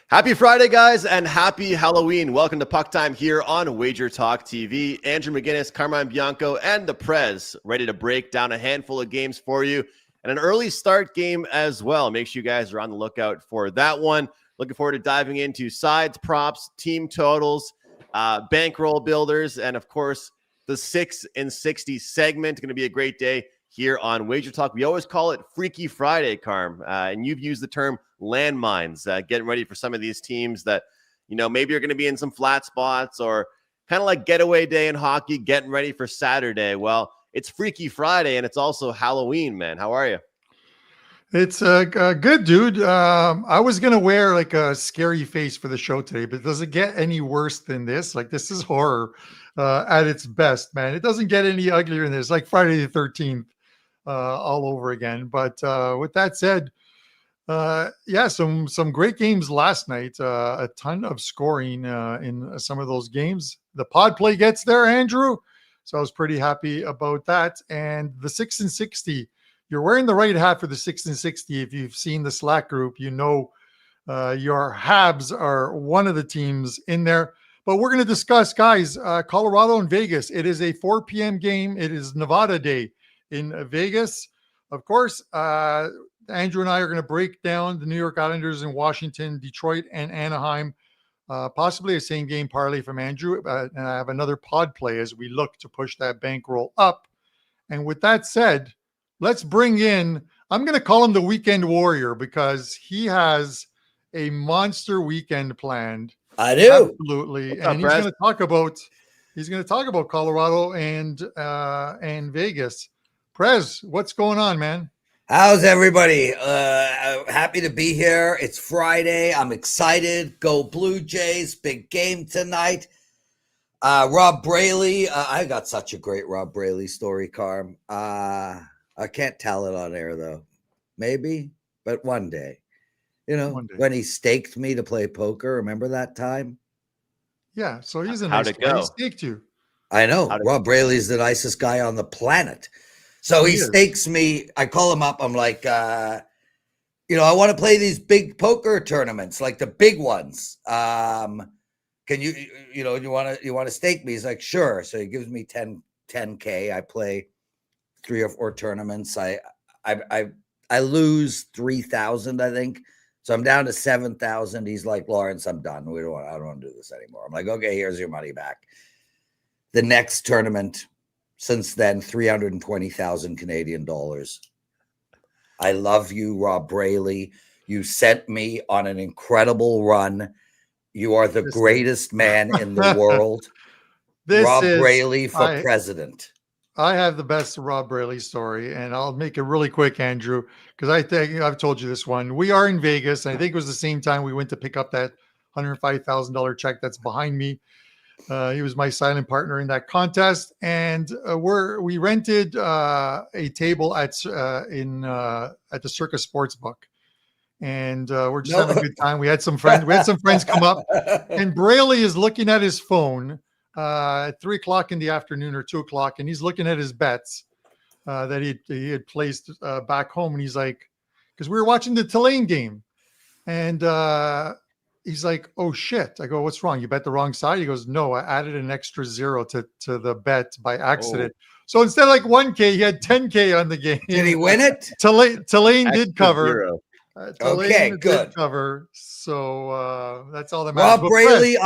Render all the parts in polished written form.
Happy Friday, guys, and happy Halloween. Welcome to PuckTime here on WagerTalk TV. Andrew McInnis, Carmine Bianco, and the Prez ready to break down a handful of games for you and an early start game as well. Make sure you guys are on the lookout for that one. Looking forward to diving into sides, props, team totals, bankroll builders, and of course, the 6 and 60 segment. Going to be a great day here on WagerTalk. We always call it Freaky Friday, Carm, and you've used the term landmines, getting ready for some of these teams that, maybe are going to be in some flat spots or kind of like getaway day in hockey, getting ready for Saturday. Well, it's Freaky Friday and it's also Halloween, man. How are you? It's good, dude. I was going to wear like a scary face for the show today, but does it get any worse than this? Like, this is horror at its best, man. It doesn't get any uglier than this, like Friday the 13th all over again. But with that said, some great games last night. A ton of scoring in some of those games. The pod play gets there, Andrew. So I was pretty happy about that. And the 6 and 60, you're wearing the right hat for the 6 and 60. If you've seen the Slack group, your Habs are one of the teams in there. But we're going to discuss, guys, Colorado and Vegas. It is a 4 p.m. game. It is Nevada Day in Vegas. Of course, Andrew and I are going to break down the New York Islanders in Washington, Detroit, and Anaheim. Possibly a same game parlay from Andrew. And I have another pod play as we look to push that bankroll up. And with that said, let's bring in, I'm going to call him the Weekend Warrior because he has a monster weekend planned. I do. Absolutely. And he's going to talk about Colorado and Vegas. Prez, what's going on, man? How's everybody? Happy to be here. It's Friday. I'm excited. Go Blue Jays. Big game tonight. Rob Braley. I got such a great Rob Braley story, Carm. I can't tell it on air, though. Maybe, but one day. When he staked me to play poker. Remember that time? Yeah, so he's a How'd nice it go? guy. He staked you. I know. Rob Braley's the nicest guy on the planet. So he stakes me. I call him up. I'm like, I want to play these big poker tournaments, like the big ones. Can you want to stake me? He's like, sure. So he gives me 10K. I play 3 or 4 tournaments. I lose 3,000, I think. So I'm down to 7,000. He's like, Lawrence, I'm done. I don't want to do this anymore. I'm like, okay, here's your money back. The next tournament, since then, 320,000 Canadian dollars. I love you, Rob Braley. You sent me on an incredible run. You are the greatest man in the world. Rob Braley for president. I have the best Rob Braley story, and I'll make it really quick, Andrew, because I think I've told you this one. We are in Vegas, and I think it was the same time we went to pick up that $105,000 check that's behind me. He was my silent partner in that contest, and we rented a table at the Circus Sportsbook, and we're just having a good time. We had some friends. Come up, and Braley is looking at his phone at 3:00 in the afternoon or 2:00, and he's looking at his bets that he had placed back home, and he's like, because we were watching the Tulane game, and he's like, oh shit. I go, what's wrong? You bet the wrong side? He goes, no, I added an extra 0 to the bet by accident. Oh. So instead of like 1K, he had 10K on the game. Did he win it? Tulane did cover. Okay, good. Did cover. So that's all that matters. Rob Braley,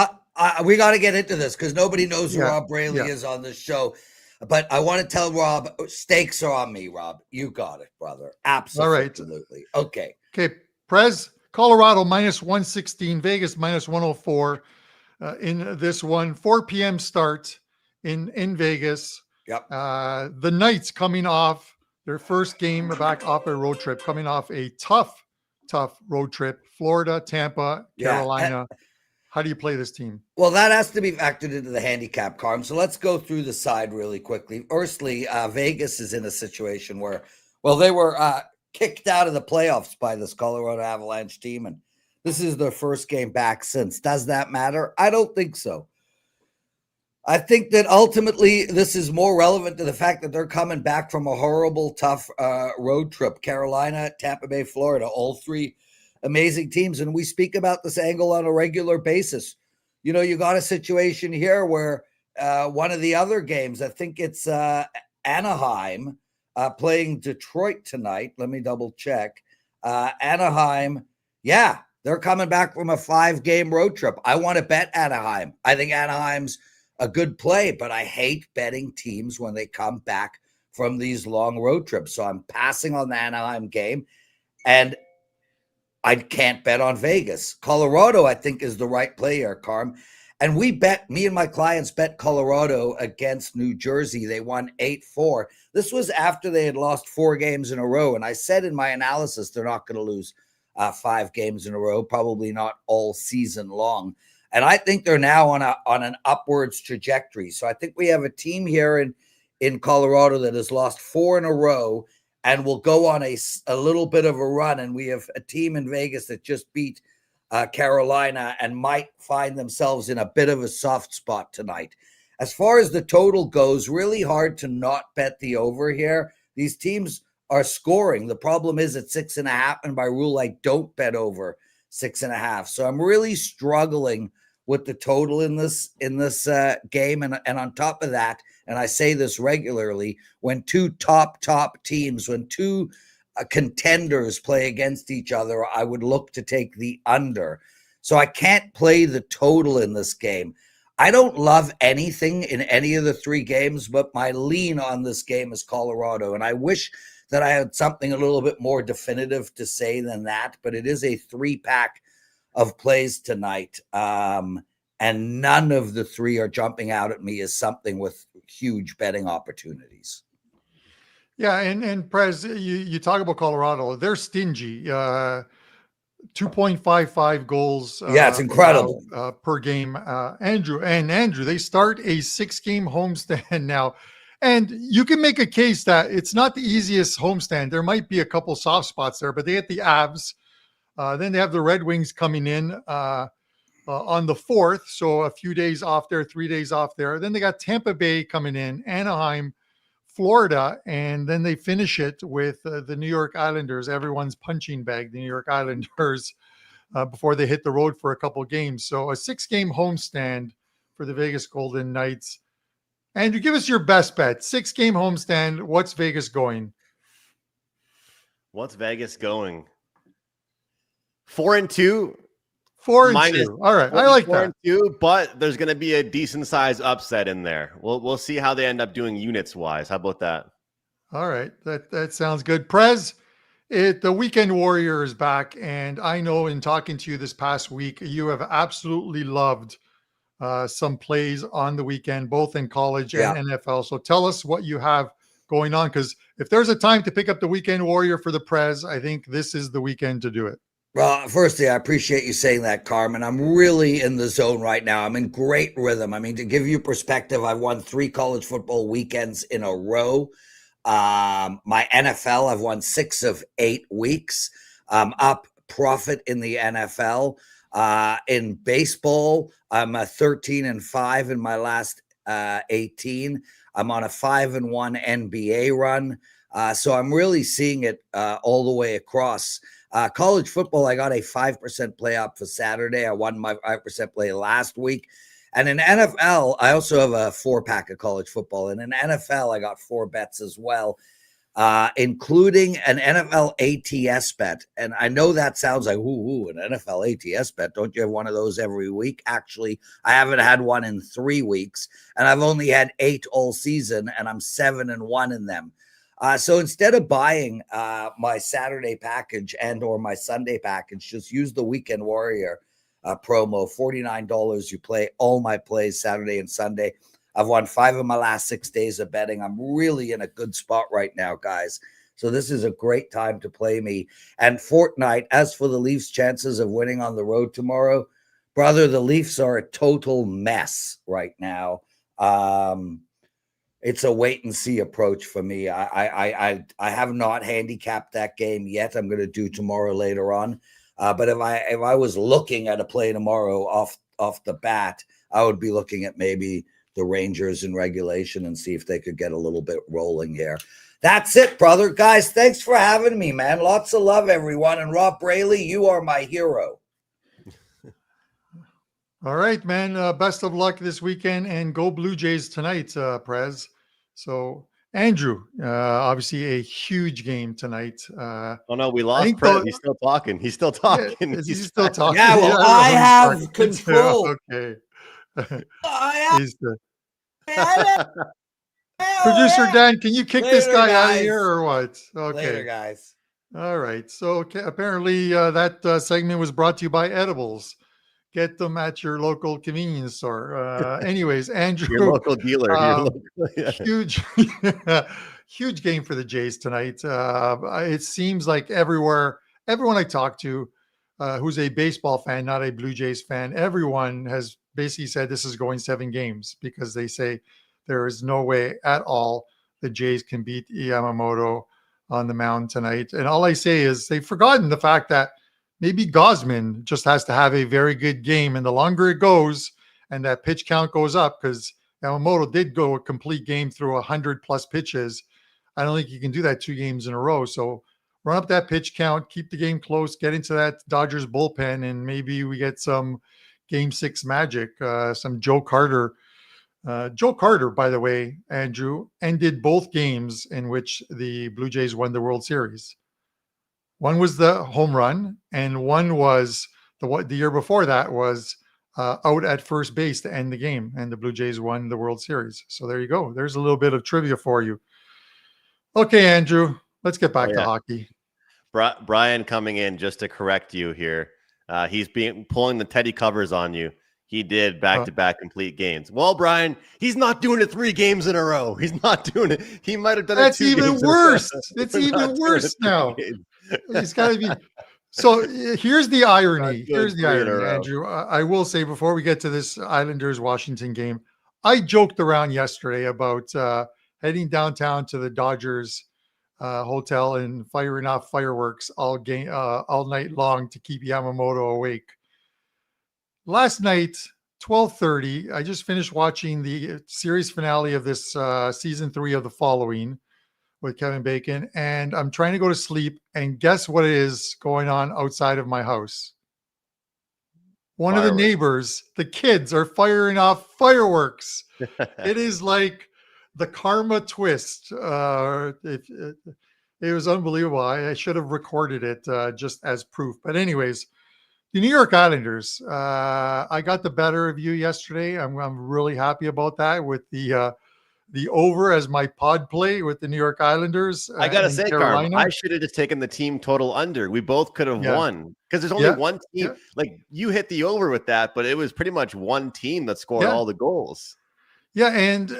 we got to get into this because nobody knows who Rob Braley is on this show. But I want to tell Rob, stakes are on me, Rob. You got it, brother. Absolutely. All right. Okay, Prez. Colorado minus 116, Vegas minus 104 in this one. 4 p.m. start in Vegas. Yep. The Knights coming off their first game back off a road trip, coming off a tough road trip. Florida, Tampa, Carolina. How do you play this team? Well, that has to be factored into the handicap, Carm. So let's go through the side really quickly. Firstly, Vegas is in a situation where, they were kicked out of the playoffs by this Colorado Avalanche team, and this is their first game back since. Does that matter? I don't think so. I think that ultimately this is more relevant to the fact that they're coming back from a horrible, tough road trip. Carolina, Tampa Bay, Florida, all 3 amazing teams. And we speak about this angle on a regular basis. You know, you got a situation here where one of the other games, I think it's Anaheim playing Detroit tonight. Let me double check. Anaheim, yeah, they're coming back from a 5-game road trip. I want to bet Anaheim. I think Anaheim's a good play, but I hate betting teams when they come back from these long road trips. So I'm passing on the Anaheim game, and I can't bet on Vegas. Colorado, I think, is the right play here, Carm. And me and my clients bet Colorado against New Jersey. They won 8-4. This was after they had lost 4 games in a row. And I said in my analysis, they're not going to lose 5 games in a row, probably not all season long. And I think they're now on an upwards trajectory. So I think we have a team here in Colorado that has lost 4 in a row and will go on a little bit of a run. And we have a team in Vegas that just beat Carolina and might find themselves in a bit of a soft spot tonight. As far as the total goes, really hard to not bet the over here. These teams are scoring. The problem is at 6.5, and by rule, I don't bet over 6.5. So I'm really struggling with the total in this game. And on top of that, and I say this regularly, when two top teams, when two contenders play against each other, I would look to take the under. So I can't play the total in this game. I don't love anything in any of the 3 games, but my lean on this game is Colorado. And I wish that I had something a little bit more definitive to say than that, but it is a 3-pack of plays tonight. And none of the 3 are jumping out at me as something with huge betting opportunities. Yeah, and Prez, you talk about Colorado. They're stingy. 2.55 goals. Yeah, it's incredible per game. Andrew, they start a 6-game homestand now. And you can make a case that it's not the easiest homestand. There might be a couple soft spots there, but they get the Avs. Then they have the Red Wings coming in on the 4th. So a few days off there, 3 days off there. Then they got Tampa Bay coming in, Anaheim, Florida, and then they finish it with the New York Islanders, everyone's punching bag, the New York Islanders, before they hit the road for a couple games. So a 6-game homestand for the Vegas Golden Knights. Andrew, give us your best bet. 6-game homestand. What's Vegas going? What's Vegas going? 4-2. 4-2. All right, I like that. 4-2, but there's going to be a decent size upset in there. We'll see how they end up doing units wise. How about that? All right, that sounds good. Prez, the Weekend Warrior is back, and I know in talking to you this past week, you have absolutely loved some plays on the weekend, both in college and NFL. So tell us what you have going on, because if there's a time to pick up the Weekend Warrior for the Prez, I think this is the weekend to do it. Well, firstly, I appreciate you saying that, Carmen. I'm really in the zone right now. I'm in great rhythm. I mean, to give you perspective, I've won 3 college football weekends in a row. My NFL, I've won 6 of 8 weeks. Up profit in the NFL. In baseball, I'm 13-5 in my last 18. I'm on a 5-1 NBA run. So I'm really seeing it all the way across. College football, I got a 5% play up for Saturday. I won my 5% play last week. And in NFL, I also have a 4-pack of college football. And in NFL, I got 4 bets as well, including an NFL ATS bet. And I know that sounds like, ooh, an NFL ATS bet. Don't you have one of those every week? Actually, I haven't had one in 3 weeks. And I've only had 8 all season, and I'm 7-1 in them. So instead of buying my Saturday package and or my Sunday package, just use the Weekend Warrior promo, $49. You play all my plays Saturday and Sunday. I've won 5 of my last 6 days of betting. I'm really in a good spot right now, guys. So this is a great time to play me. And Fortnite, as for the Leafs' chances of winning on the road tomorrow, brother, the Leafs are a total mess right now. It's a wait and see approach for me. I have not handicapped that game yet. I'm going to do tomorrow later on. But if I was looking at a play tomorrow off the bat, I would be looking at maybe the Rangers in regulation and see if they could get a little bit rolling here. That's it, brother. Guys, thanks for having me, man. Lots of love, everyone. And Rob Braley, you are my hero. All right, man. Best of luck this weekend and go Blue Jays tonight, Prez. So, Andrew, obviously a huge game tonight. Oh no, we I lost think Prez. He's still talking. He's still yeah, talking. is he He's still back. talking? Yeah, well, don't I know who he's have talking to. control. Okay. I He's the have producer Dan. Can you kick this Later, guy out of guys. here or what? Okay. Later, guys. All right. So apparently that segment was brought to you by Edibles. Get them at your local convenience store. Anyways, Andrew, Your local dealer. Yeah. huge, huge game for the Jays tonight. It seems like everyone I talk to, who's a baseball fan, not a Blue Jays fan, everyone has basically said this is going 7 games because they say there is no way at all the Jays can beat Yamamoto on the mound tonight. And all I say is they've forgotten the fact that maybe Gosman just has to have a very good game. And the longer it goes and that pitch count goes up, because Yamamoto did go a complete game through 100+ pitches. I don't think you can do that 2 games in a row. So run up that pitch count, keep the game close, get into that Dodgers bullpen, and maybe we get some Game 6 magic, some Joe Carter. Joe Carter, by the way, Andrew, ended both games in which the Blue Jays won the World Series. One was the home run, and one was the year before that was out at first base to end the game, and the Blue Jays won the World Series. So there you go. There's a little bit of trivia for you. Okay, Andrew, let's get back to hockey. Brian coming in just to correct you here. He's pulling the Teddy covers on you. He did back-to-back complete games. Well, Brian, he's not doing it 3 games in a row. He's not doing it. He might have done it 2 games. That's even worse. It's even worse now. He's got to be. So here's the irony. Here's the irony, Andrew. I will say before we get to this Islanders-Washington game, I joked around yesterday about heading downtown to the Dodgers hotel and firing off fireworks all night long to keep Yamamoto awake. Last night, 12:30, I just finished watching the series finale of this season 3 of The Following with Kevin Bacon, and I'm trying to go to sleep, and guess what is going on outside of my house? One of the neighbors, the kids, are firing off fireworks. It is like the karma twist. It was unbelievable. I should have recorded it just as proof. But anyways, the New York Islanders, I got the better of you yesterday. I'm really happy about that with the over as my pod play with the New York Islanders. I got to say, Carm, I should have just taken the team total under. We both could have won because there's only one team. Like you hit the over with that, but it was pretty much one team that scored all the goals. Yeah, and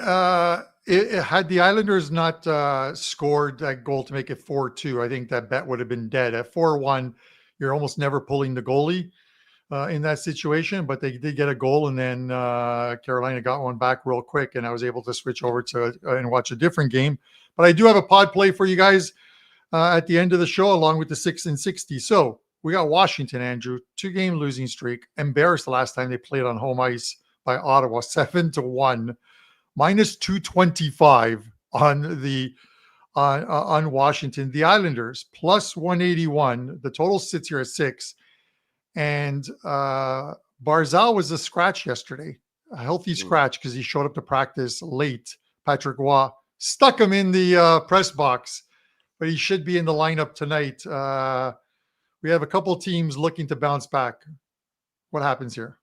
it had the Islanders not scored that goal to make it 4-2, I think that bet would have been dead. At 4-1, you're almost never pulling the goalie in that situation, but they did get a goal, and then Carolina got one back real quick, and I was able to switch over to and watch a different game. But I do have a pod play for you guys at the end of the show, along with the 6 and 60. So we got Washington, Andrew, 2-game losing streak, embarrassed the last time they played on home ice by Ottawa, 7-1, minus 225 on Washington. The Islanders plus 181. The total sits here at 6. And Barzal was a scratch yesterday, a healthy scratch because he showed up to practice late. Patrick Waugh stuck him in the press box, but he should be in the lineup tonight. We have a couple teams looking to bounce back. What happens here?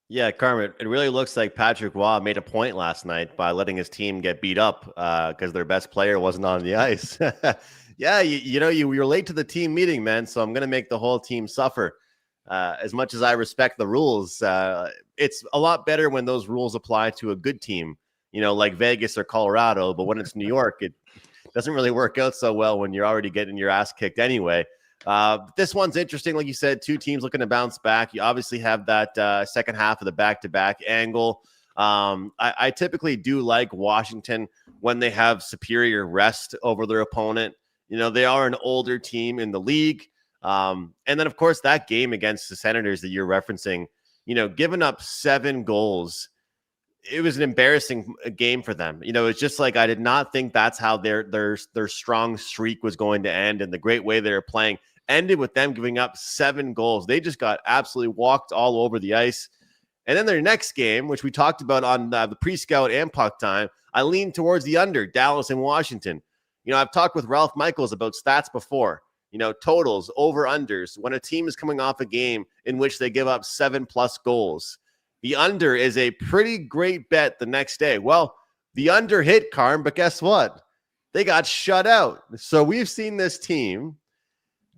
Yeah, Carmen, it really looks like Patrick Waugh made a point last night by letting his team get beat up because their best player wasn't on the ice. Yeah, you were late to the team meeting, man, so I'm going to make the whole team suffer. As much as I respect the rules, it's a lot better when those rules apply to a good team, like Vegas or Colorado. But when it's New York, it doesn't really work out so well when you're already getting your ass kicked anyway. This one's interesting. Like you said, 2 teams looking to bounce back. You obviously have that second half of the back-to-back angle. I typically do like Washington when they have superior rest over their opponent. They are an older team in the league. And then, of course, that game against the Senators that you're referencing, giving up 7 goals it was an embarrassing game for them. It's just like, I did not think that's how their strong streak was going to end, and the great way they were playing ended with them giving up 7 goals. They just got absolutely walked all over the ice. And then their next game, which we talked about on the pre-scout and puck time, I leaned towards the under, Dallas and Washington. I've talked with Ralph Michaels about stats before, totals, over-unders, when a team is coming off a game in which they give up 7+ goals. The under is a pretty great bet the next day. Well, the under hit, Carm, but guess what? They got shut out. So we've seen this team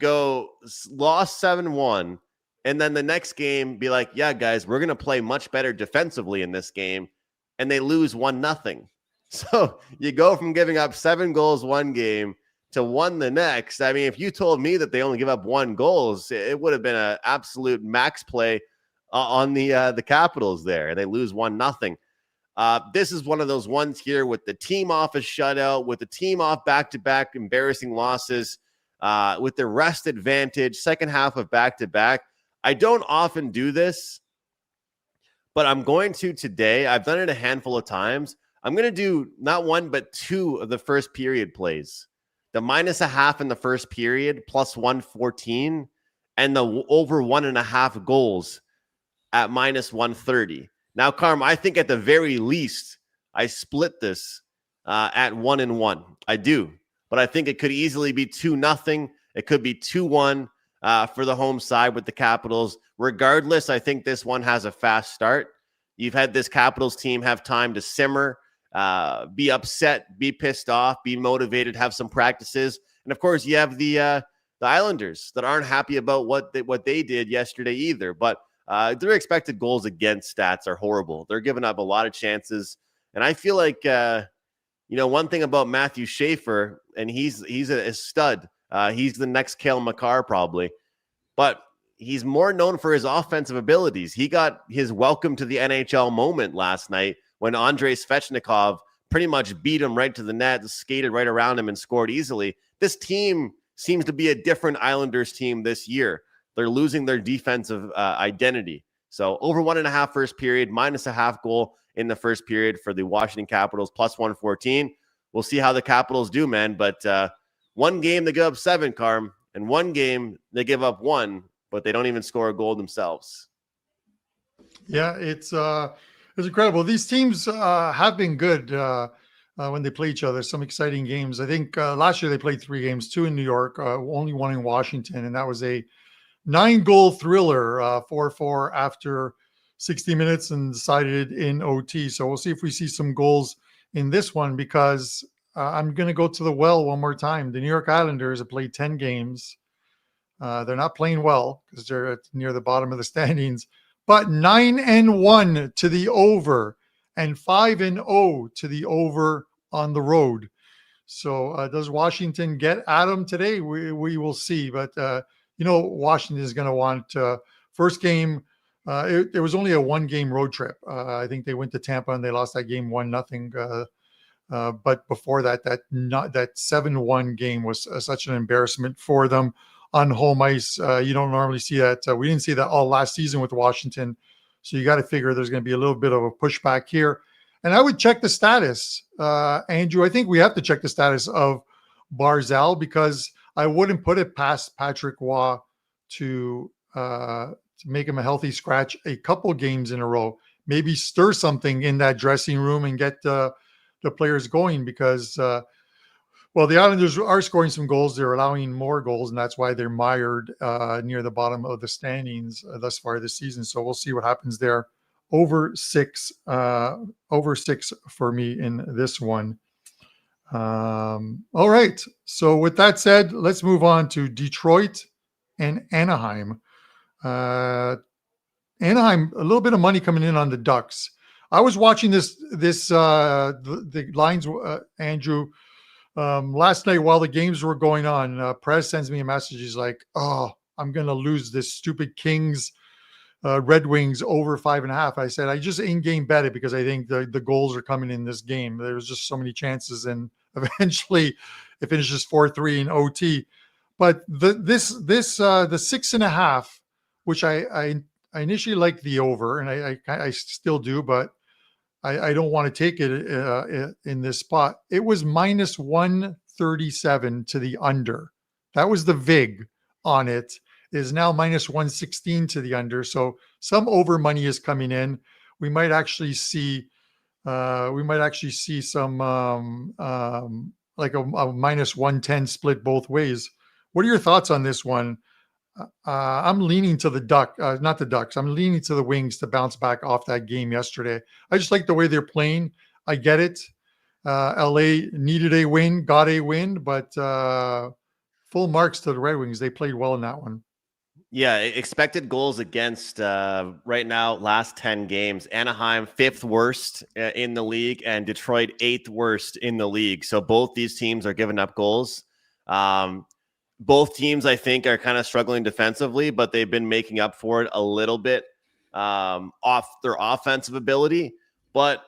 lost 7-1, and then the next game be like, yeah, guys, we're going to play much better defensively in this game, and they lose 1-0. So you go from giving up 7 goals one game to 1 the next. I mean, if you told me that they only give up 1 goal, it would have been an absolute max play on the Capitals there, and they lose 1-0. This is one of those ones here with the team off a shutout, with the team off back-to-back embarrassing losses, with the rest advantage, second half of back-to-back. I don't often do this, but I'm going to today. I've done it a handful of times. I'm going to do not 1, but 2 of the first period plays. The -0.5 in the first period, plus 114, and the over 1.5 goals at -130. Now, Carm, I think at the very least, I split this at 1-1. I do, but I think it could easily be 2-0. It could be 2-1 for the home side with the Capitals. Regardless, I think this one has a fast start. You've had this Capitals team have time to simmer, be upset, be pissed off, be motivated, have some practices. And of course, you have the Islanders that aren't happy about what they did yesterday either. But their expected goals against stats are horrible. They're giving up a lot of chances. And I feel like, one thing about Matthew Schaefer, and he's a stud. He's the next Cale Makar probably. But he's more known for his offensive abilities. He got his welcome to the NHL moment last night when Andrei Svechnikov pretty much beat him right to the net, skated right around him, and scored easily. This team seems to be a different Islanders team this year. They're losing their defensive identity. So over 1.5 first period, -0.5 goal in the first period for the Washington Capitals, plus 114. We'll see how the Capitals do, man. But one game they give up 7, Carm, and one game they give up 1, but they don't even score a goal themselves. Yeah, it's incredible. These teams have been good when they play each other. Some exciting games. I think last year they played 3 games, 2 in New York, only 1 in Washington, and that was a 9-goal thriller, 4-4 after 60 minutes and decided in OT. So we'll see if we see some goals in this one, because I'm going to go to the well one more time. The New York Islanders have played 10 games. They're not playing well because they're near the bottom of the standings, but 9-1 to the over and 5-0 to the over on the road. So does Washington get at them today? We will see. But, Washington is going to want first game. It was only a 1-game road trip. I think they went to Tampa and they lost that game 1-0. But before that 7-1 game was such an embarrassment for them on home ice. You don't normally see that. We didn't see that all last season with Washington. So you got to figure there's going to be a little bit of a pushback here. And I would check the status, Andrew. I think we have to check the status of Barzal, because I wouldn't put it past Patrick Roy to make him a healthy scratch a couple games in a row. Maybe stir something in that dressing room and get the players going, because the Islanders are scoring some goals. They're allowing more goals, and that's why they're mired near the bottom of the standings thus far this season. So we'll see what happens there. Over 6 for me in this one. All right. So with that said, let's move on to Detroit and Anaheim. Anaheim, a little bit of money coming in on the Ducks. I was watching the lines, Andrew, last night while the games were going on. Prez sends me a message. He's like, "Oh, I'm going to lose this stupid Kings Red Wings over 5.5." I said, I just in-game bet it because I think the goals are coming in this game. There was just so many chances, and eventually it finishes 4-3 in OT. But the 6.5, which I initially liked the over, and I still do, but I don't want to take it in this spot. It was minus 137 to the under. That was the VIG on it. It is now minus 116 to the under. So some over money is coming in. We might actually see some like a minus 110 split both ways. What are your thoughts on this one? I'm leaning to the not the Ducks. I'm leaning to the Wings to bounce back off that game yesterday. I just like the way they're playing. I get it. LA needed a win, got a win, but full marks to the Red Wings. They played well in that one. Yeah, expected goals against right now, last 10 games. Anaheim, 5th worst in the league, and Detroit, 8th worst in the league. So both these teams are giving up goals. Both teams, I think, are kind of struggling defensively, but they've been making up for it a little bit off their offensive ability. But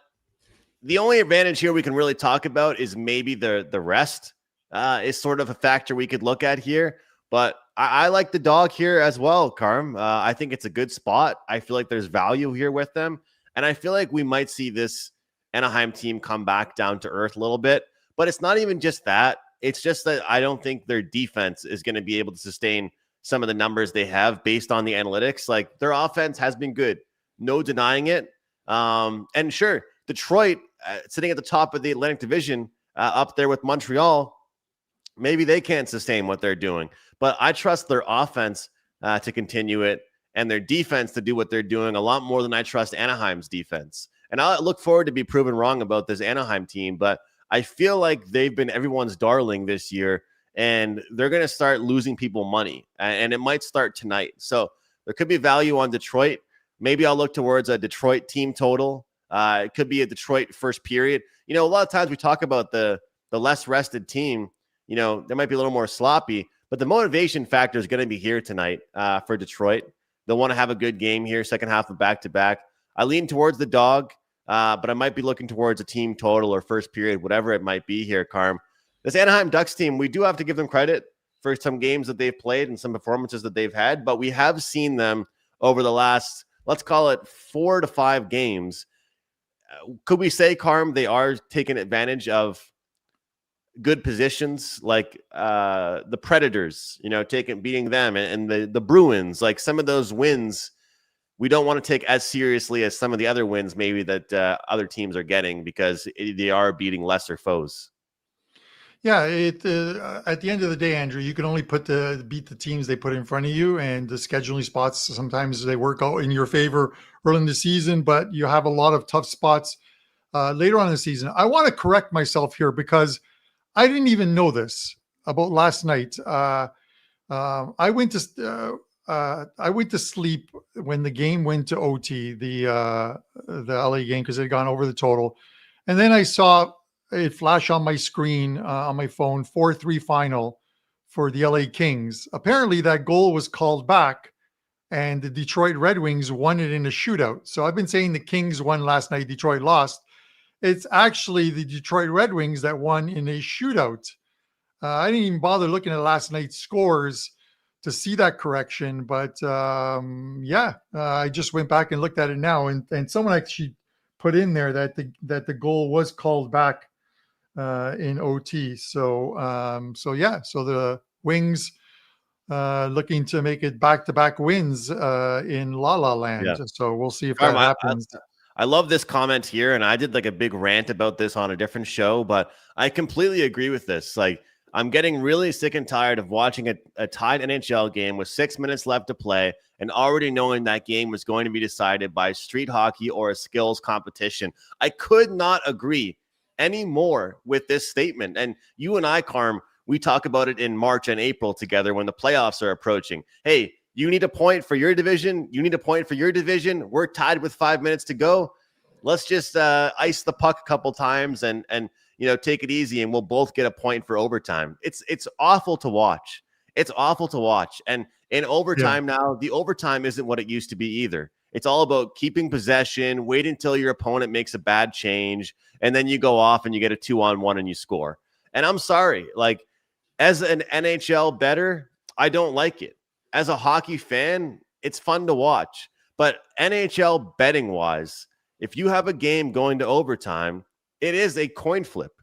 the only advantage here we can really talk about is maybe the rest is sort of a factor we could look at here. But I like the dog here as well, Carm. I think it's a good spot. I feel like there's value here with them. And I feel like we might see this Anaheim team come back down to earth a little bit. But it's not even just that. It's just that I don't think their defense is going to be able to sustain some of the numbers they have based on the analytics. Like, their offense has been good. No denying it. And sure, Detroit sitting at the top of the Atlantic Division up there with Montreal, maybe they can't sustain what they're doing. But I trust their offense to continue it and their defense to do what they're doing a lot more than I trust Anaheim's defense. And I look forward to be proven wrong about this Anaheim team, but I feel like they've been everyone's darling this year, and they're going to start losing people money, and it might start tonight. So there could be value on Detroit. Maybe I'll look towards a Detroit team total. It could be a Detroit first period. You know, a lot of times we talk about the less rested team. You know, they might be a little more sloppy, but the motivation factor is going to be here tonight for Detroit. They'll want to have a good game here, second half of back-to-back. I lean towards the dog. But I might be looking towards a team total or first period, whatever it might be here, Carm. This Anaheim Ducks team, we do have to give them credit for some games that they've played and some performances that they've had, but we have seen them over the last, let's call it 4 to 5 games. Could we say, Carm, they are taking advantage of good positions like the Predators, you know, beating them, and the Bruins, like some of those wins we don't want to take as seriously as some of the other wins maybe that other teams are getting because they are beating lesser foes. Yeah, at the end of the day, Andrew, you can only beat the teams they put in front of you, and the scheduling spots, sometimes they work out in your favor early in the season, but you have a lot of tough spots later on in the season. I want to correct myself here because I didn't even know this about last night. I went to sleep when the game went to OT, the LA game, because it had gone over the total. And then I saw it flash on my screen on my phone, 4-3 final for the LA Kings. Apparently that goal was called back and the Detroit Red Wings won it in a shootout. So I've been saying the Kings won last night, Detroit lost. It's actually the Detroit Red Wings that won in a shootout. I didn't even bother looking at last night's scores to see that correction, but I just went back and looked at it now, and someone actually put in there that the goal was called back in OT. So the Wings looking to make it back-to-back wins in La La Land. Yeah. So we'll see if that happens. I love this comment here, and I did like a big rant about this on a different show, but I completely agree with this. Like, I'm getting really sick and tired of watching a tied NHL game with 6 minutes left to play and already knowing that game was going to be decided by street hockey or a skills competition. I could not agree any more with this statement. And you and I, Carm, we talk about it in March and April together when the playoffs are approaching. Hey, you need a point for your division. You need a point for your division. We're tied with 5 minutes to go. Let's just ice the puck a couple times and take it easy, and we'll both get a point for overtime. It's awful to watch. It's awful to watch. And in overtime now, the overtime isn't what it used to be either. It's all about keeping possession, wait until your opponent makes a bad change, and then you go off and you get a 2-on-1 and you score. And I'm sorry, like, as an NHL bettor, I don't like it. As a hockey fan, it's fun to watch. But NHL betting-wise, if you have a game going to overtime, it is a coin flip.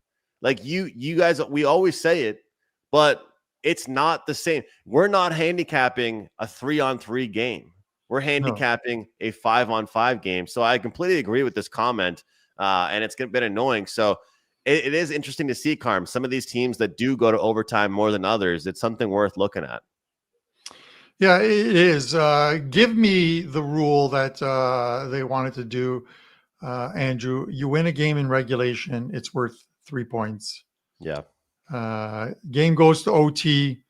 Like you guys, we always say it, but it's not the same. We're not handicapping a 3-on-3 game. We're handicapping a 5-on-5 game. So I completely agree with this comment, and it's been annoying. So it is interesting to see, Carm, some of these teams that do go to overtime more than others. It's something worth looking at. Yeah, it is. Give me the rule that they wanted to do, Andrew. You win a game in regulation, it's worth 3 points. Yeah. Game goes to OT.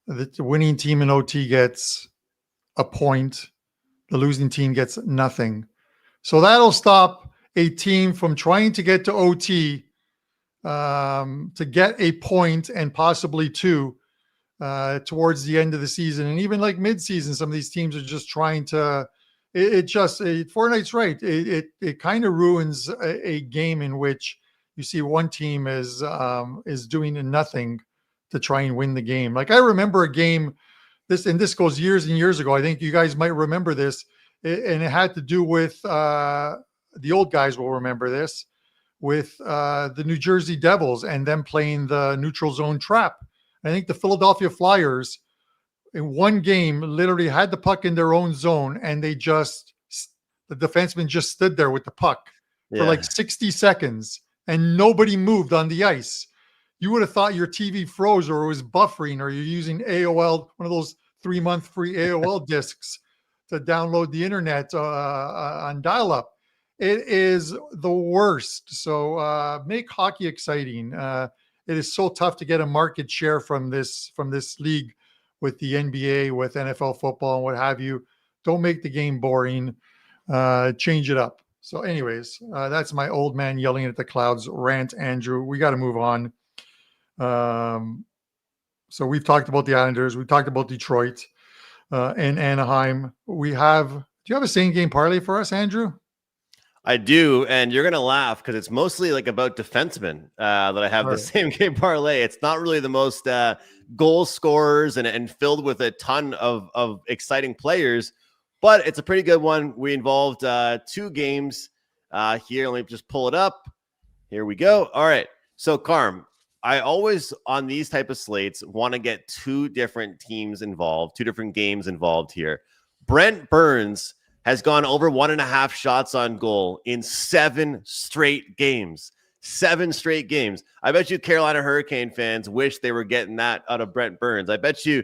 The winning team in OT gets a point. The losing team gets nothing. So that'll stop a team from trying to get to OT to get a point and possibly two towards the end of the season. And even like mid-season, some of these teams are just trying to, Fortnite's right. It kind of ruins a game in which you see one team is doing nothing to try and win the game. Like I remember a game, this goes years and years ago. I think you guys might remember this, and it had to do with the old guys will remember this, with the New Jersey Devils and them playing the neutral zone trap. I think the Philadelphia Flyers in one game literally had the puck in their own zone, and the defenseman just stood there with the puck for like 60 seconds and nobody moved on the ice. You would have thought your TV froze or it was buffering, or you're using AOL, one of those 3-month free AOL discs to download the internet on dial-up. It is the worst. So make hockey exciting. It is so tough to get a market share from this league with the NBA, with NFL football and what have you. Don't make the game boring. Change it up. So anyways, that's my old man yelling at the clouds rant, Andrew. We got to move on. So we've talked about the Islanders. We've talked about Detroit and Anaheim. Do you have a same game parlay for us, Andrew? I do, and you're going to laugh because it's mostly like about defensemen that I have the same game parlay. It's not really the most goal scorers and filled with a ton of exciting players, but it's a pretty good one. We involved 2 games here. Let me just pull it up. Here we go. All right. So, Carm, I always, on these type of slates, want to get 2 different teams involved, 2 different games involved here. Brent Burns has gone over 1.5 shots on goal in 7 straight games. 7 straight games. I bet you Carolina Hurricane fans wish they were getting that out of Brent Burns. I bet you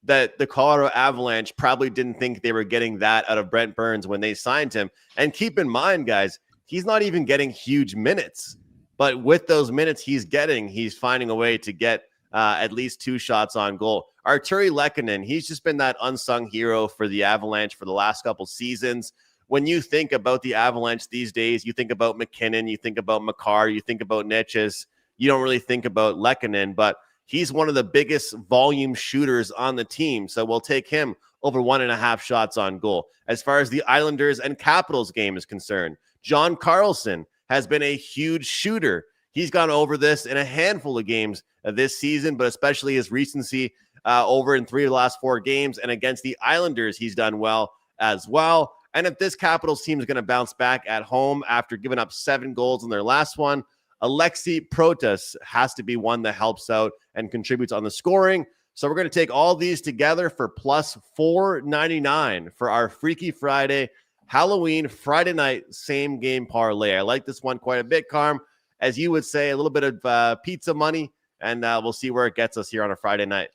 that the Colorado Avalanche probably didn't think they were getting that out of Brent Burns when they signed him. And keep in mind, guys, he's not even getting huge minutes. But with those minutes he's getting, he's finding a way to get at least 2 shots on goal. Arturi Lehkonen, he's just been that unsung hero for the Avalanche for the last couple seasons. When you think about the Avalanche these days, you think about McInnis, you think about Makar, you think about Niches. You don't really think about Lehkonen, but he's one of the biggest volume shooters on the team. So we'll take him over 1.5 shots on goal. As far as the Islanders and Capitals game is concerned, John Carlson has been a huge shooter. He's gone over this in a handful of games this season, but especially his recency over in 3 of the last 4 games. And against the Islanders, he's done well as well. And if this Capitals team is going to bounce back at home after giving up 7 goals in their last one, Alexi Protas has to be one that helps out and contributes on the scoring. So we're going to take all these together for plus 499 for our Freaky Friday, Halloween, Friday night, same game parlay. I like this one quite a bit, Carm. As you would say, a little bit of pizza money, and we'll see where it gets us here on a Friday night.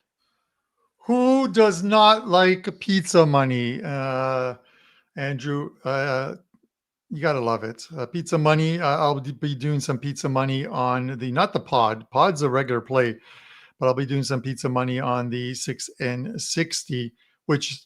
Who does not like pizza money? Andrew, you got to love it. Pizza money. I'll be doing some pizza money on not the pod. Pod's a regular play, but I'll be doing some pizza money on the 6 and 60, which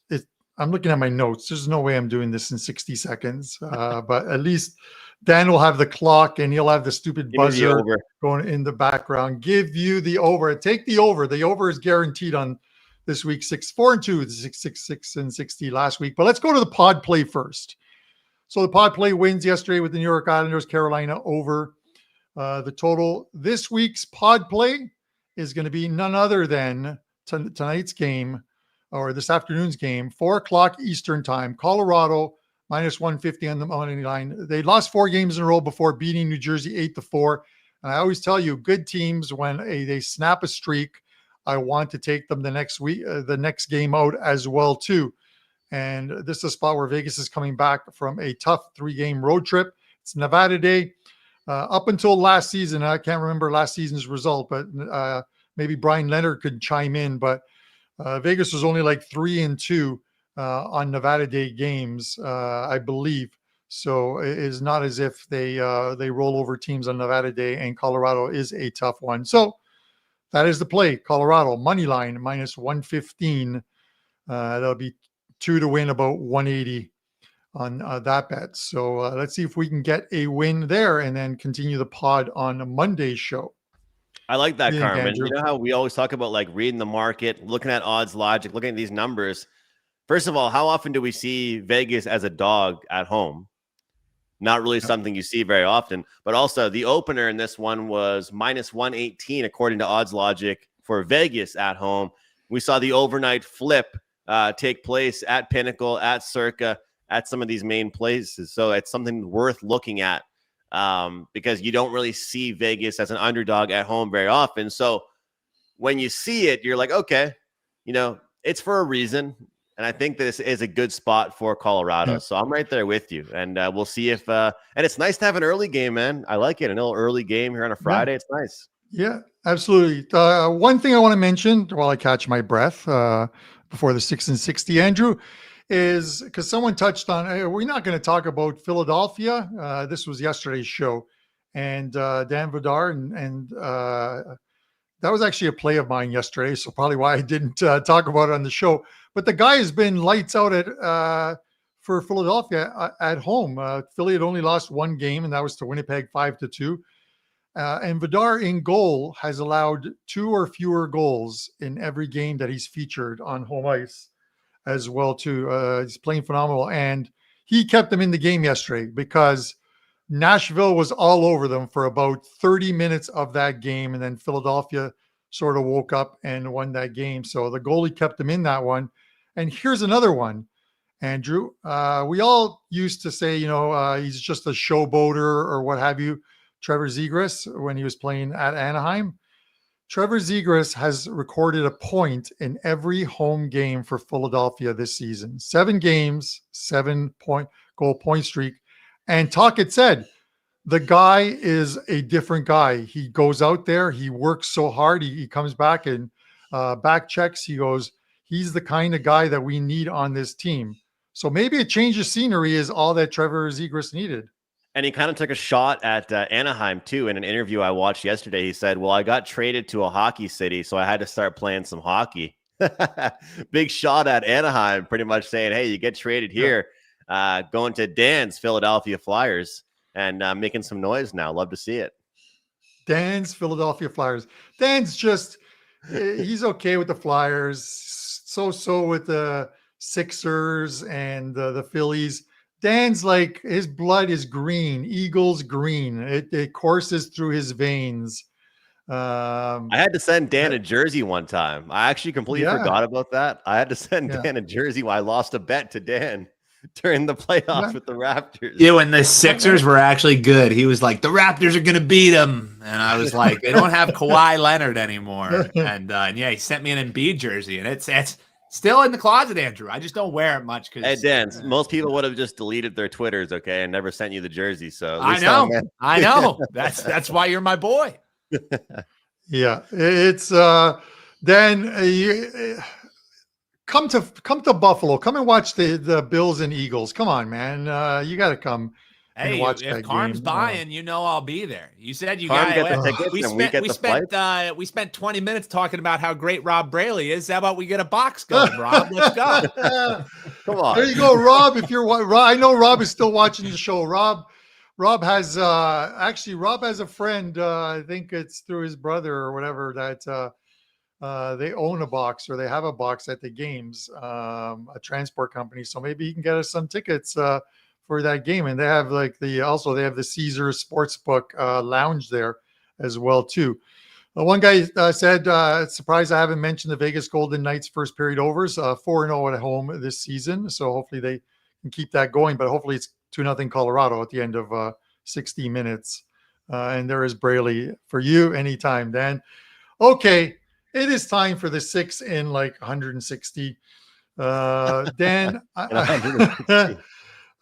I'm looking at my notes. There's no way I'm doing this in 60 seconds, but at least Dan will have the clock and he'll have the stupid buzzer going in the background. Give you the over. Take the over. The over is guaranteed on this week. 4-2, 6 and 60 last week. But let's go to the pod play first. So the pod play wins yesterday with the New York Islanders, Carolina over. The total this week's pod play is going to be none other than tonight's game, or this afternoon's game, 4:00 Eastern time, Colorado minus 150 on the money line. They lost 4 games in a row before beating New Jersey 8-4. And I always tell you, good teams, when they snap a streak, I want to take them the next week, the next game out as well too. And this is a spot where Vegas is coming back from a tough 3-game road trip. It's Nevada Day. Up until last season, I can't remember last season's result, but maybe Brian Leonard could chime in. But Vegas was only like 3-2 on Nevada Day games, I believe. So it is not as if they roll over teams on Nevada Day, and Colorado is a tough one. So that is the play. Colorado money line minus 115. That'll be 2 to win, about 180 on that bet. So let's see if we can get a win there, and then continue the pod on Monday's show. I like that, Carmen. You know how we always talk about like reading the market, looking at odds logic, looking at these numbers. First of all, how often do we see Vegas as a dog at home? Not really something you see very often. But also the opener in this one was minus 118, according to odds logic, for Vegas at home. We saw the overnight flip take place at Pinnacle, at Circa, at some of these main places. So it's something worth looking at because you don't really see Vegas as an underdog at home very often. So when you see it, you're like, okay, you know, it's for a reason. And I think this is a good spot for Colorado. Yeah. So I'm right there with you. And we'll see if and it's nice to have an early game, man. I like it. A little early game here on a Friday. Yeah. It's nice. Yeah, absolutely. One thing I want to mention while I catch my breath before the 6 and 60, Andrew, is because someone touched on, we're not going to talk about Philadelphia. This was yesterday's show. And Dan Vidar, and that was actually a play of mine yesterday. So probably why I didn't talk about it on the show. But the guy has been lights out for Philadelphia at home. Philly had only lost 1 game, and that was to Winnipeg 5-2. And Vidar in goal has allowed 2 or fewer goals in every game that he's featured on home ice as well too. He's playing phenomenal, and he kept them in the game yesterday because Nashville was all over them for about 30 minutes of that game, and then Philadelphia sort of woke up and won that game. So the goalie kept them in that one. And here's another one, Andrew. We all used to say, he's just a showboater or what have you, Trevor Zegras, when he was playing at Anaheim. Trevor Zegras has recorded a point in every home game for Philadelphia this season. 7 games, 7-goal point streak. And Tocchet said, the guy is a different guy. He goes out there. He works so hard. He comes back and back checks. He goes, he's the kind of guy that we need on this team. So maybe a change of scenery is all that Trevor Zegras needed. And he kind of took a shot at Anaheim, too. In an interview I watched yesterday, he said, well, I got traded to a hockey city, so I had to start playing some hockey. Big shot at Anaheim, pretty much saying, hey, you get traded here, going to Dan's Philadelphia Flyers and making some noise now. Love to see it. Dan's Philadelphia Flyers. Dan's just, he's okay with the Flyers, so with the Sixers and the Phillies. Dan's like, his blood is green, Eagles green. It courses through his veins. I had to send Dan a jersey one time. I actually completely forgot about that. I had to send Dan a jersey when I lost a bet to Dan during the playoffs with the Raptors. Yeah, when the Sixers were actually good, he was like, the Raptors are going to beat them. And I was like, they don't have Kawhi Leonard anymore. And he sent me an Embiid jersey, and it's still in the closet, Andrew. I just don't wear it much. Hey, Dan, most people would have just deleted their Twitters, okay, and never sent you the jersey. So I know. That's why you're my boy. Yeah, it's Dan. Come to Buffalo. Come and watch the Bills and Eagles. Come on, man. You got to come. Hey, and watch if that Carm's game. Buying, I'll be there. You said you Carm got we spent 20 minutes talking about how great Rob Braley is. How about we get a box going, Rob? Let's go. Come on. There you go, Rob. If you're I know Rob is still watching the show. Rob has Rob has a friend. I think it's through his brother or whatever that they own a box or they have a box at the games, a transport company. So maybe he can get us some tickets for that game. And they have they have the Caesars Sportsbook lounge there as well too. One guy said, surprised I haven't mentioned the Vegas Golden Knights first period overs, 4-0 at home this season. So hopefully they and keep that going. But hopefully it's 2-0 Colorado at the end of 60 minutes. And there is Braley for you anytime, Dan. Okay, it is time for the 6 in like 160. Dan,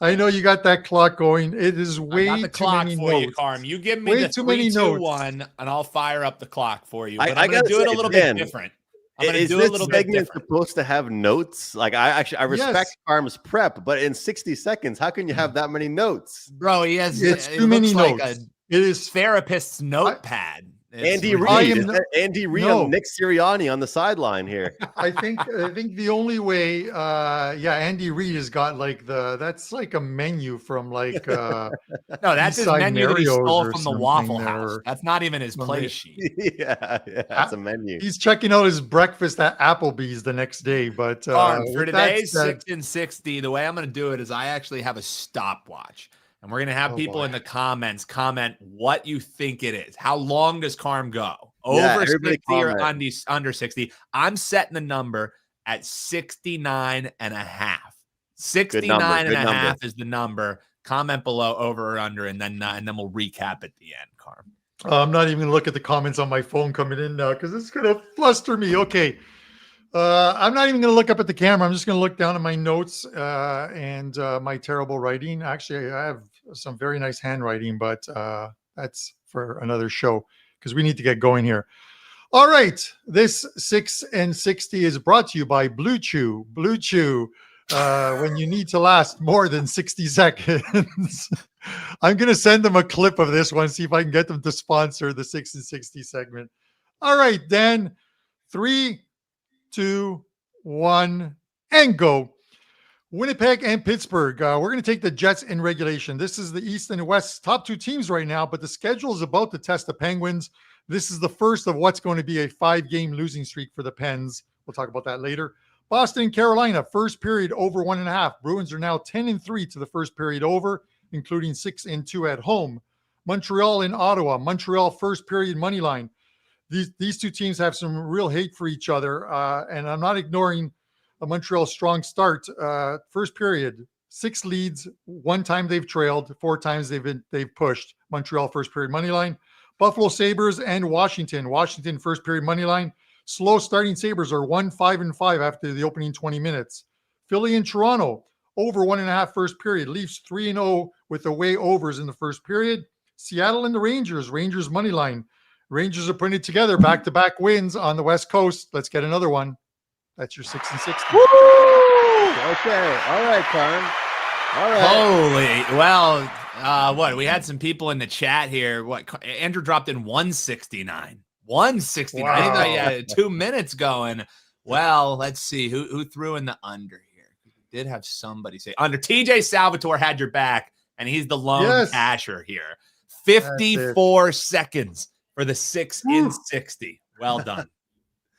I know you got that clock going. It is way too many notes. You, Carm. You give me way the too 3, many 2, notes. 1, and I'll fire up the clock for you. But I I'm going to do it a little bit Dan, different. I'm going to do this it a little bit segment different. supposed to have notes? Like I respect Carm's prep, but in 60 seconds, how can you have that many notes? Bro, he has it's too many notes. Like it is therapist's notepad. Andy Reid. Andy Reid on Nick Sirianni on the sideline here. I think the only way, Andy Reid has got like that's like a menu from like no, that's his menu that he stole from the Waffle House. That's not even his play sheet. Yeah, that's a menu. He's checking out his breakfast at Applebee's the next day. But for today's 6 in 60, the way I'm going to do it is I actually have a stopwatch. And we're going to have people in the comments comment what you think it is. How long does Carm go? Over 60 or under 60? I'm setting the number at 69 and a half. 69 and a half is the number. Comment below over or under, and then we'll recap at the end, Carm. I'm not even going to look at the comments on my phone coming in now because it's going to fluster me. Okay. I'm not even going to look up at the camera. I'm just going to look down at my notes and my terrible writing. Actually, I have some very nice handwriting, but that's for another show because we need to get going here. All right. This 6 in 60 is brought to you by Blue Chew. Blue Chew, when you need to last more than 60 seconds. I'm going to send them a clip of this one, see if I can get them to sponsor the 6 in 60 segment. All right, Dan. 3, 2, 1, and go. Winnipeg and Pittsburgh. We're going to take the Jets in regulation. This is the East and West top 2 teams right now, but the schedule is about to test the Penguins. This is the first of what's going to be a 5-game losing streak for the Pens. We'll talk about that later. Boston and Carolina, first period over 1.5. Bruins are now 10-3 to the first period over, including 6-2 at home. Montreal and Ottawa. Montreal first period money line. These two teams have some real hate for each other, and I'm not ignoring a Montreal strong start. First period, 6 leads, 1 time they've trailed, 4 times they've pushed. Montreal first period money line. Buffalo Sabres and Washington. Washington first period money line. Slow starting Sabres are 1-5-5 after the opening 20 minutes. Philly and Toronto over 1.5 first period. Leafs 3-0 with away overs in the first period. Seattle and the Rangers. Rangers money line. Rangers are putting it together, back-to-back wins on the West Coast. Let's get another one. That's your 6 in 60. Woo! Okay. All right, Carm. All right. Holy. Well, what? We had some people in the chat here. What? Andrew dropped in 169. 169. Wow. I didn't know you had 2 minutes going. Well, let's see. Who threw in the under here? We did have somebody say under. TJ Salvatore had your back, and he's the lone casher here. 54 seconds. For the 6 in 60. Well done.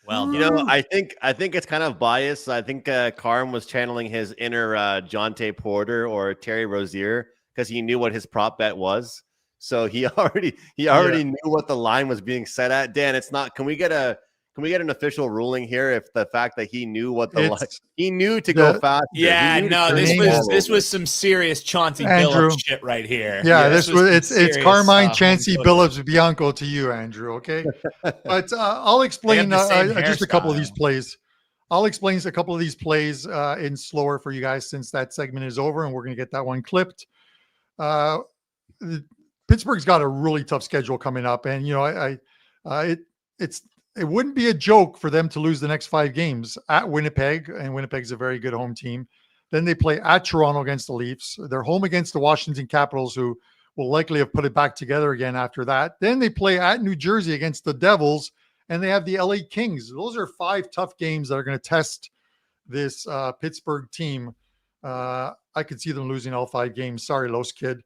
Well done. You know, I think it's kind of biased. I think Carm was channeling his inner Jonte Porter or Terry Rozier because he knew what his prop bet was. So he already knew what the line was being set at. Dan, it's not. Can we get an official ruling here if the fact that he knew what the line, he knew to go fast? Yeah, no, this was some serious Chauncey Billups shit right here. Yeah, it's Carmine Chauncey Billups Bianco to you, Andrew. Okay, but I'll explain just a couple of these plays. I'll explain a couple of these plays in slower for you guys since that segment is over, and we're going to get that one clipped. Pittsburgh's got a really tough schedule coming up, and you know, it wouldn't be a joke for them to lose the next 5 games at Winnipeg, and Winnipeg's a very good home team. Then they play at Toronto against the Leafs. They're home against the Washington Capitals, who will likely have put it back together again after that. Then they play at New Jersey against the Devils, and they have the LA Kings. Those are 5 tough games that are going to test this Pittsburgh team. I could see them losing all 5 games. Sorry, Los Kid.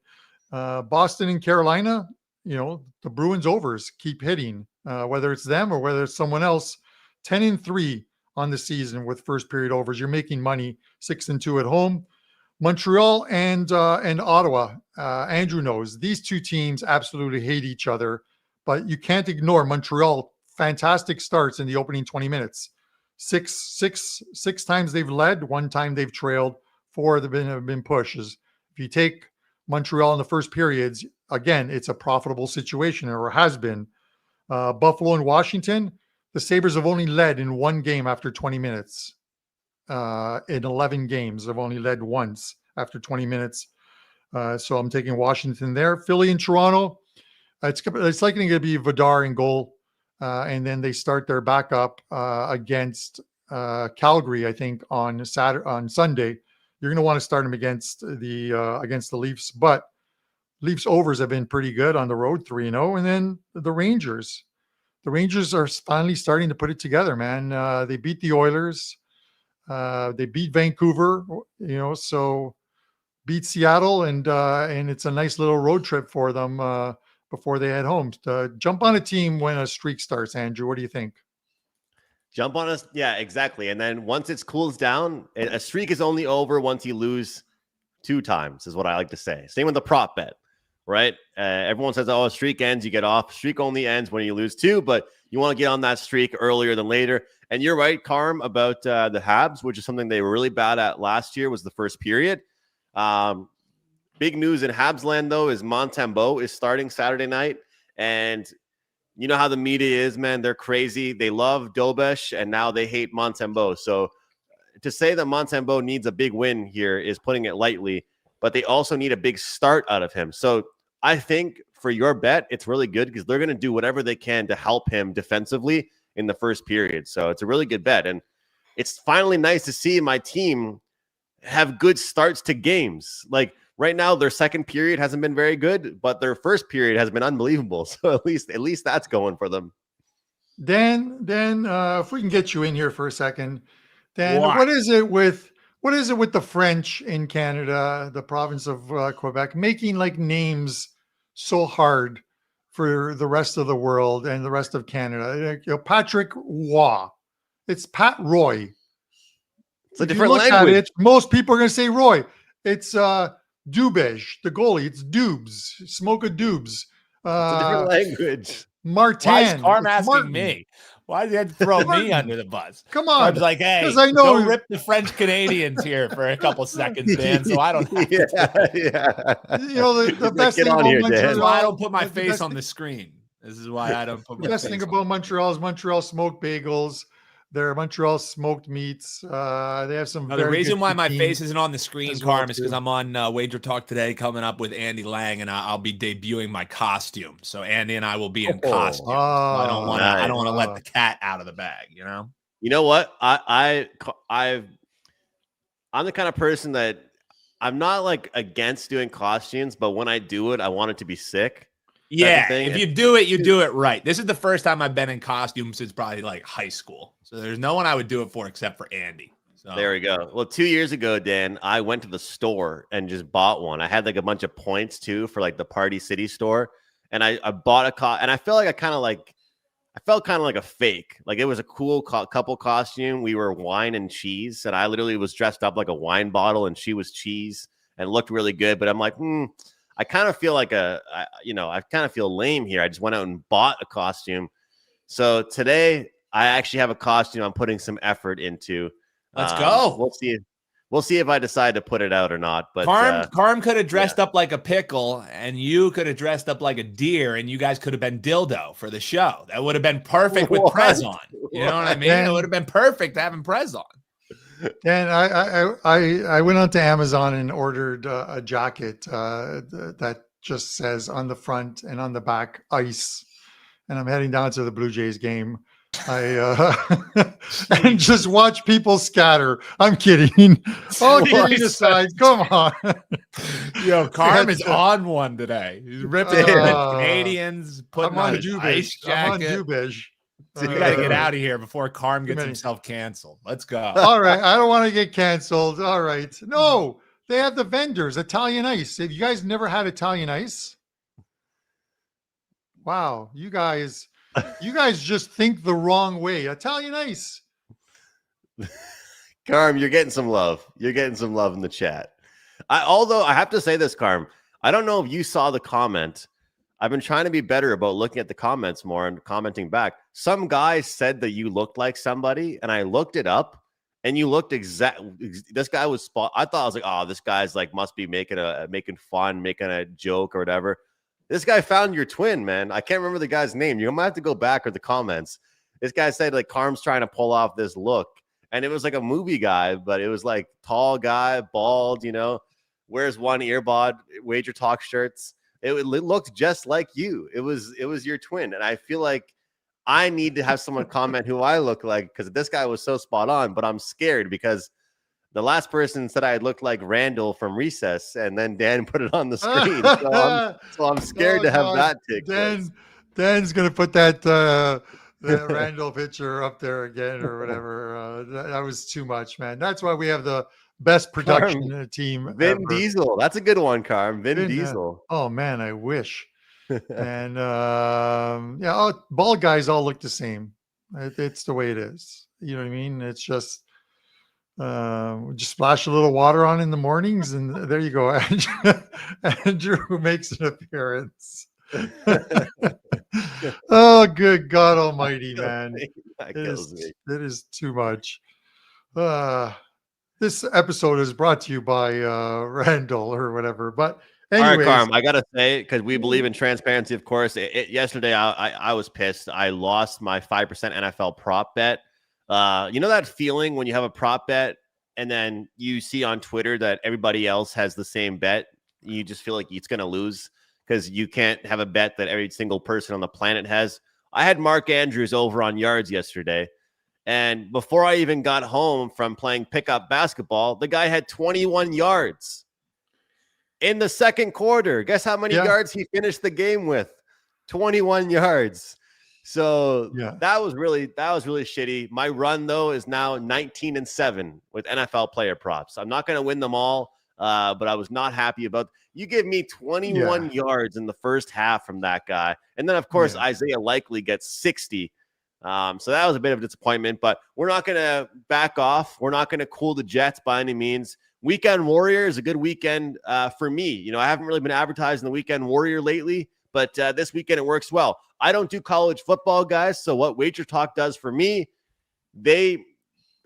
Boston and Carolina, you know, the Bruins overs keep hitting. Whether it's them or whether it's someone else, 10-3 on the season with first period overs. You're making money. 6-2 at home. Montreal and Ottawa. Andrew knows these two teams absolutely hate each other, but you can't ignore Montreal. Fantastic starts in the opening 20 minutes. Six times they've led, 1 time they've trailed, four that have been pushes. If you take Montreal in the first periods, again, it's a profitable situation, or has been. Buffalo and Washington, the Sabres have only led in one game after 20 minutes. In 11 games, they've only led once after 20 minutes. So I'm taking Washington there. Philly and Toronto, it's likely going to be Vidar in goal. And then they start their backup against Calgary, I think, on Sunday. You're going to want to start them against the Leafs, but Leafs overs have been pretty good on the road, 3-0. And then the Rangers. The Rangers are finally starting to put it together, man. They beat the Oilers. They beat Vancouver, so beat Seattle, and it's a nice little road trip for them before they head home. Jump on a team when a streak starts, Andrew. What do you think? Jump on us. Yeah, exactly. And then once it cools down, a streak is only over once you lose 2 times, is what I like to say. Same with the prop bet, right? Everyone says, oh, a streak ends, you get off. Streak only ends when you lose 2, but you want to get on that streak earlier than later. And you're right, Carm, about the Habs, which is something they were really bad at last year, was the first period. Big news in Habs land, though, is Montembeault is starting Saturday night. And you know how the media is, man. They're crazy. They love Dobesh, and now they hate Montembeault. So to say that Montembeault needs a big win here is putting it lightly, but they also need a big start out of him. So I think for your bet, it's really good because they're going to do whatever they can to help him defensively in the first period. So it's a really good bet. And it's finally nice to see my team have good starts to games. Like right now, their second period hasn't been very good, but their first period has been unbelievable. So at least that's going for them. Dan, if we can get you in here for a second, Dan, what is it with the French in Canada, the province of Quebec, making like names so hard for the rest of the world and the rest of Canada? Patrick Roy, it's Pat Roy. It's a different language. Most people are going to say Roy. It's Dubej, the goalie. It's Dubes. Smoke a Dubes. It's a different language. Martin. Why is Carm asking me? Why did you have to throw me under the bus? Come on. I was like, hey, I know don't rip the French Canadians here for a couple seconds, man. So I don't have to. The best thing about Montreal. This is why I don't put my face on the screen. This is why I don't put my face on. The best thing about Montreal is Montreal smoked bagels. They're Montreal smoked meats. They have some. The reason why my face isn't on the screen, Carm, is because I'm on WagerTalk today, coming up with Andy Lang, and I'll be debuting my costume. So Andy and I will be in costume. So I don't want to let the cat out of the bag. You know what? I'm the kind of person that I'm not like against doing costumes, but when I do it, I want it to be sick. Yeah, if you do it, you do it right. This is the first time I've been in costume since probably like high school. So there's no one I would do it for except for Andy. So there we go. Well, 2 years ago, Dan, I went to the store and just bought one. I had like a bunch of points too for like the Party City store. And I bought and I felt like I felt kind of like a fake. Like it was a cool couple costume. We were wine and cheese. And I literally was dressed up like a wine bottle and she was cheese and looked really good. But I'm like, I kind of feel like I kind of feel lame here. I just went out and bought a costume. So today I actually have a costume I'm putting some effort into. Let's go. We'll see if I decide to put it out or not. But Carm could have dressed up like a pickle, and you could have dressed up like a deer, and you guys could have been dildo for the show. That would have been perfect with Prez on. You know what I mean? It would have been perfect having Prez on. And I went onto Amazon and ordered a jacket that just says on the front and on the back ice, and I'm heading down to the Blue Jays game. And just watch people scatter. I'm kidding. All kidding aside, come on. Yo, Carm is on one today. He's ripping the Canadians, putting on an ice jacket. I'm on Dubej. So you got to get out of here before Carm gets himself canceled. Let's go. All right. I don't want to get canceled. All right. No, they have the vendors, Italian ice. Have you guys never had Italian ice? Wow. You guys just think the wrong way. Italian ice. Carm, you're getting some love. You're getting some love in the chat. Although I have to say this, Carm, I don't know if you saw the comment. I've been trying to be better about looking at the comments more and commenting back. Some guy said that you looked like somebody, and I looked it up, and you looked this guy was spot. I thought, I was like, oh, this guy's like must be making fun, making a joke or whatever. This guy found your twin, man. I can't remember the guy's name. You might have to go back or the comments. This guy said like Carm's trying to pull off this look, and it was like a movie guy, but it was like tall guy, bald, wears one earbud, WagerTalk shirts. It looked just like you. It was your twin, and I feel like I need to have someone comment who I look like, because this guy was so spot on, but I'm scared because the last person said I looked like Randall from Recess, and then Dan put it on the screen. So I'm scared to have that take place. Dan's going to put that Randall picture up there again or whatever. That was too much, man. That's why we have the best production team. Vin Diesel. That's a good one, Carm. Vin Diesel. Oh, man, I wish. And bald guys all look the same. It's the way it is. You know what I mean? It's just splash a little water on in the mornings, and there you go. Andrew makes an appearance. Oh, good God Almighty, man! It is too much. This episode is brought to you by Randall or whatever, but. Anyways. All right, Carm, I got to say, because we believe in transparency, of course, yesterday I was pissed. I lost my 5% NFL prop bet. You know that feeling when you have a prop bet and then you see on Twitter that everybody else has the same bet? You just feel like it's going to lose because you can't have a bet that every single person on the planet has. I had Mark Andrews over on yards yesterday, and before I even got home from playing pickup basketball, the guy had 21 yards. In the second quarter, guess how many yards he finished the game with? 21 yards. So that was really shitty. My run though is now 19-7 with NFL player props. I'm not going to win them all, but I was not happy about. You give me 21 yards in the first half from that guy, and then of course Isaiah Likely gets 60. So that was a bit of a disappointment. But we're not going to back off. We're not going to cool the jets by any means. Weekend Warrior is a good weekend for me. I haven't really been advertising the Weekend Warrior lately, but this weekend it works well. I don't do college football, guys. So what WagerTalk does for me, they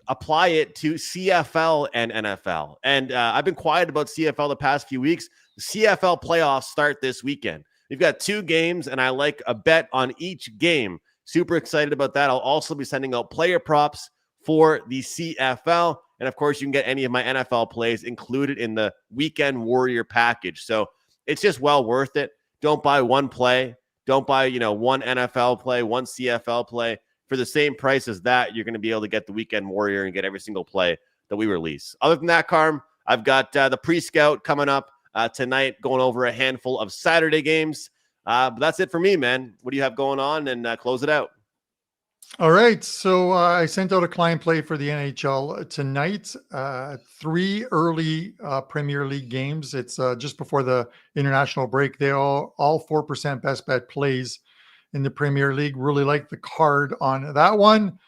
apply it to CFL and NFL. And I've been quiet about CFL the past few weeks. The CFL playoffs start this weekend. We've got 2 games, and I like a bet on each game. Super excited about that. I'll also be sending out player props for the CFL. And of course, you can get any of my NFL plays included in the Weekend Warrior package. So it's just well worth it. Don't buy one play. Don't buy, one NFL play, one CFL play. For the same price as that, you're going to be able to get the Weekend Warrior and get every single play that we release. Other than that, Carm, I've got the pre-scout coming up tonight, going over a handful of Saturday games. But that's it for me, man. What do you have going on? And close it out. All right. So I sent out a client play for the NHL tonight. 3 early Premier League games. It's just before the international break. They all 4% best bet plays in the Premier League. Really like the card on that one.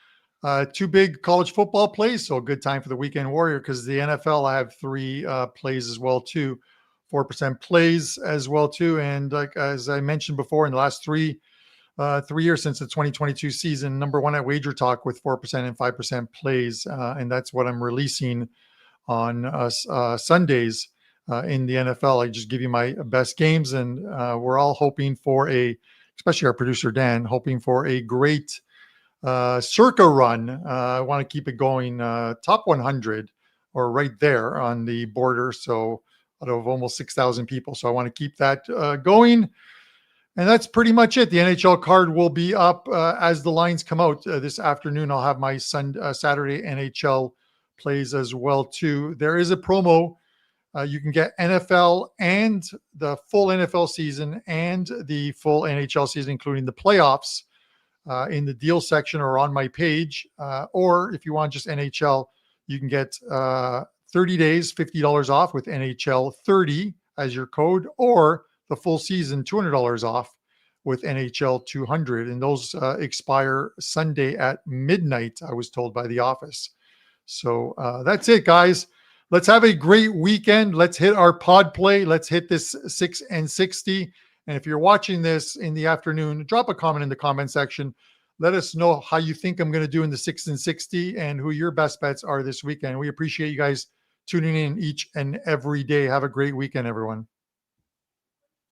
2 big college football plays. So a good time for the Weekend Warrior, because the NFL, I have 3 plays as well too. 4% plays as well too. And like as I mentioned before, in the last 3 years since the 2022 season, number 1 at WagerTalk with 4% and 5% plays. And that's what I'm releasing on Sundays in the NFL. I just give you my best games, and we're all hoping for especially our producer, Dan, hoping for a great circa run. I want to keep it going top 100 or right there on the border. So out of almost 6,000 people. So I want to keep that going. And that's pretty much it. The NHL card will be up as the lines come out this afternoon. I'll have my Saturday NHL plays as well too. There is a promo. You can get NFL and the full NFL season and the full NHL season, including the playoffs, in the deal section or on my page. Or if you want just NHL, you can get 30 days, $50 off with NHL 30 as your code, or the full season, $200 off with NHL 200. And those expire Sunday at midnight, I was told by the office. So that's it, guys. Let's have a great weekend. Let's hit our pod play. Let's hit this 6 and 60. And if you're watching this in the afternoon, drop a comment in the comment section. Let us know how you think I'm going to do in the 6 and 60 and who your best bets are this weekend. We appreciate you guys tuning in each and every day. Have a great weekend, everyone.